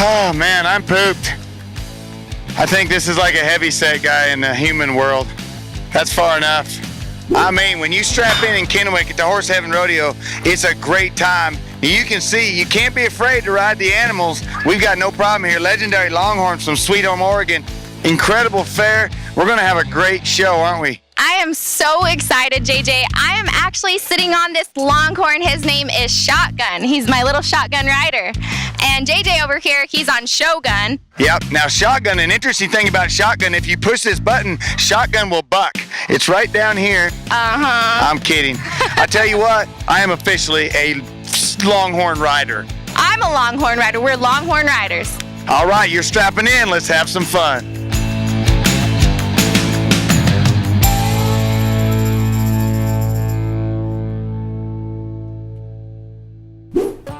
Oh man, I'm pooped. I think this is like a heavy set guy in the human world. That's far enough. I mean, when you strap in Kennewick at the Horse Heaven Rodeo, it's a great time. You can see, you can't be afraid to ride the animals. We've got no problem here. Legendary Longhorns from Sweet Home, Oregon. Incredible fair. We're gonna have a great show, aren't we? I am so excited, JJ. I am actually sitting on this Longhorn. His name is Shotgun. He's my little shotgun rider. And JJ over here, he's on Shogun. Yep. Now, Shotgun, an interesting thing about Shotgun, if you push this button, Shotgun will buck. It's right down here. Uh-huh. I'm kidding. I tell you what, I am officially a Longhorn rider. I'm a Longhorn rider. We're Longhorn riders. All right, you're strapping in. Let's have some fun.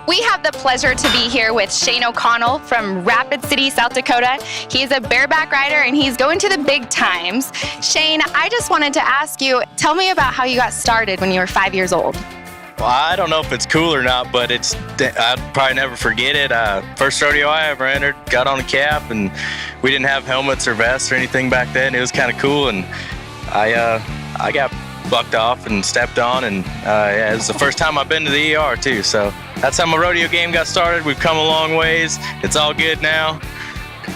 We have the pleasure to be here with Shane O'Connell from Rapid City, South Dakota. He's a bareback rider and he's going to the big times. Shane, I just wanted to ask you, tell me about how you got started when you were 5 years old. Well, I don't know if it's cool or not, but I'd probably never forget it. First rodeo I ever entered, got on a cap, and we didn't have helmets or vests or anything back then. It was kind of cool, and I got bucked off and stepped on, and yeah, it was the first time I've been to the ER too, so that's how my rodeo game got started. We've come a long ways. It's all good now.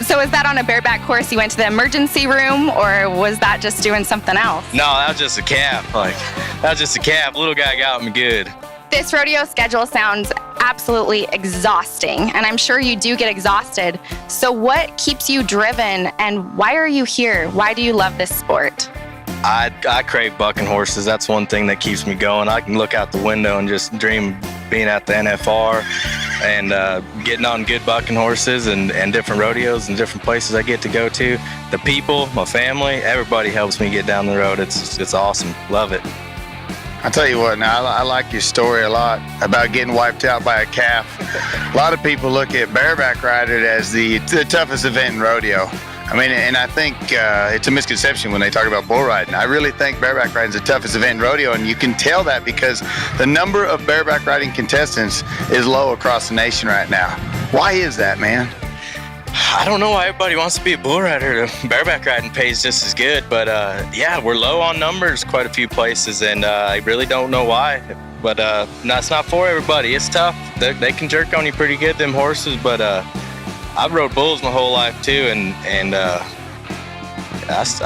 So was that on a bareback horse? You went to the emergency room, or was that just doing something else? No, that was just a cap. That was just a cap. Little guy got me good. This rodeo schedule sounds absolutely exhausting, and I'm sure you do get exhausted. So what keeps you driven, and why are you here? Why do you love this sport? I crave bucking horses. That's one thing that keeps me going. I can look out the window and just dream being at the NFR and getting on good bucking horses and different rodeos and different places I get to go to. The people, my family, everybody helps me get down the road. It's awesome. Love it. I'll tell you what, now I like your story a lot about getting wiped out by a calf. A lot of people look at bareback riding as the toughest event in rodeo. I mean, and I think it's a misconception when they talk about bull riding. I really think bareback riding is the toughest event in rodeo, and you can tell that because the number of bareback riding contestants is low across the nation right now. Why is that, man? I don't know why everybody wants to be a bull rider. Bareback riding pays just as good, but yeah, we're low on numbers quite a few places, and I really don't know why. But that's not for everybody. It's tough. They can jerk on you pretty good, them horses, but I've rode bulls my whole life too, and I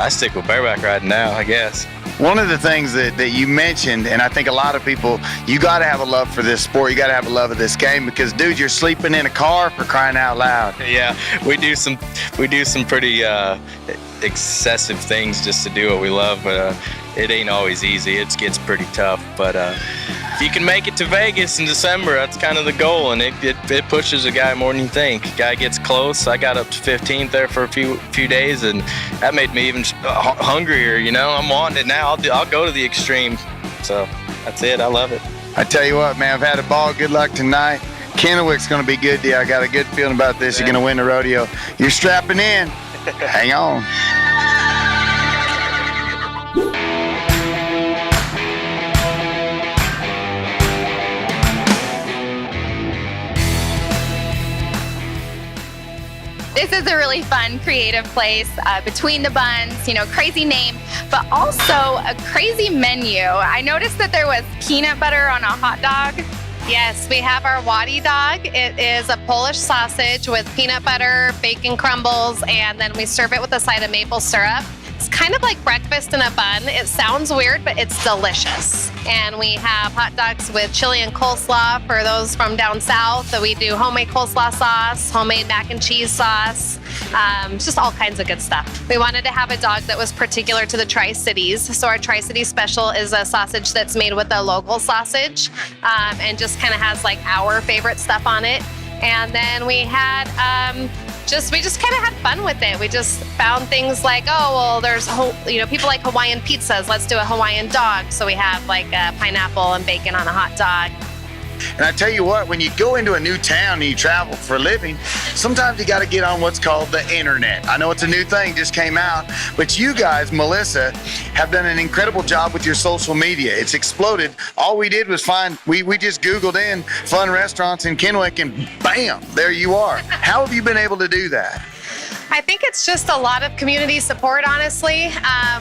stick with bareback riding now, I guess. One of the things that you mentioned, and I think a lot of people, you got to have a love for this sport. You got to have a love of this game because, dude, you're sleeping in a car for crying out loud. Yeah, we do some pretty excessive things just to do what we love, but it ain't always easy. It gets pretty tough, but if you can make it to Vegas in December, that's kind of the goal, and it pushes a guy more than you think. Guy gets close. I got up to 15th there for a few days, and that made me even hungrier. You know, I'm wanting it now. I'll go to the extreme. So that's it. I love it. I tell you what, man, I've had a ball. Good luck tonight. Kennewick's going to be good, deal. I got a good feeling about this. You're going to win the rodeo. You're strapping in. Hang on. This is a really fun, creative place, between the buns, you know, crazy name, but also a crazy menu. I noticed that there was peanut butter on a hot dog. Yes, we have our Wadi dog. It is a Polish sausage with peanut butter, bacon crumbles, and then we serve it with a side of maple syrup. It's kind of like breakfast in a bun. It sounds weird, but it's delicious. And we have hot dogs with chili and coleslaw for those from down south. So we do homemade coleslaw sauce, homemade mac and cheese sauce, just all kinds of good stuff. We wanted to have a dog that was particular to the Tri-Cities. So our Tri-City special is a sausage that's made with a local sausage and just kind of has like our favorite stuff on it. And then we had we just kind of had fun with it. We just found things like, oh, well, there's, people like Hawaiian pizzas. Let's do a Hawaiian dog. So we have like pineapple and bacon on a hot dog. And I tell you what, when you go into a new town and you travel for a living, sometimes you got to get on what's called the internet. I know it's a new thing, just came out, but you guys, Melissa, have done an incredible job with your social media. It's exploded. All we did was we just Googled in fun restaurants in Kennewick and bam, there you are. How have you been able to do that? I think it's just a lot of community support, honestly.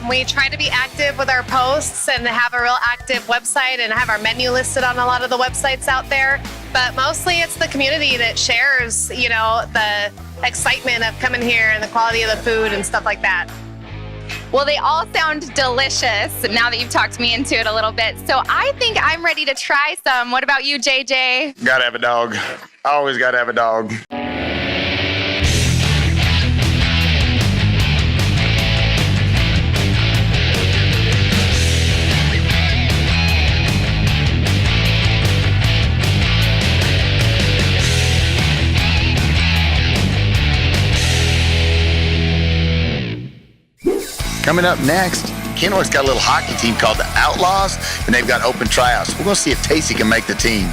We try to be active with our posts and have a real active website and have our menu listed on a lot of the websites out there. But mostly it's the community that shares, the excitement of coming here and the quality of the food and stuff like that. Well, they all sound delicious now that you've talked me into it a little bit. So I think I'm ready to try some. What about you, JJ? Gotta have a dog. Always gotta have a dog. Coming up next, Kennewick's got a little hockey team called the Outlaws, and they've got open tryouts. We're going to see if Tacey can make the team.